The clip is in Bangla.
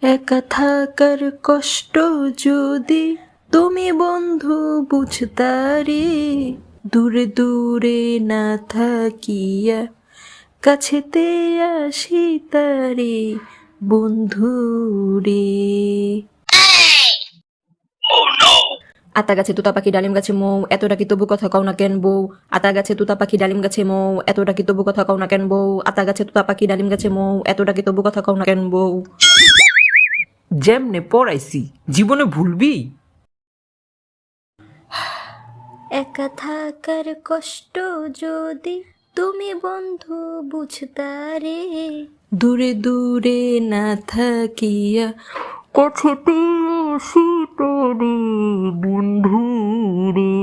একা থাকার কষ্ট যদি তুমি বন্ধু বুঝতারে, দূরে দূরে না থাকিয়া কাছেতে আসিতারে বন্ধু রে। আতা গাছে তোতা পাখি ডালিম গাছে মৌ, এতটা কি তবু কথা কও না কেন বউ। আতা গাছে তোতা পাখি ডালিম গাছে মৌ, এতটা কি তবু কথা কও না কেন বউ। আতা গাছে তোতা পাখি ডালিম গাছে মৌ, এতটা কি তবু কথা কও না কেন বউ। যেমনে পড়াইছি জীবনে ভুলবি? একা থাকার কষ্ট যদি তুমি বন্ধু বুঝতারে, দূরে দূরে না থাকিয়া কাছেতে আসিতারে বন্ধু রে।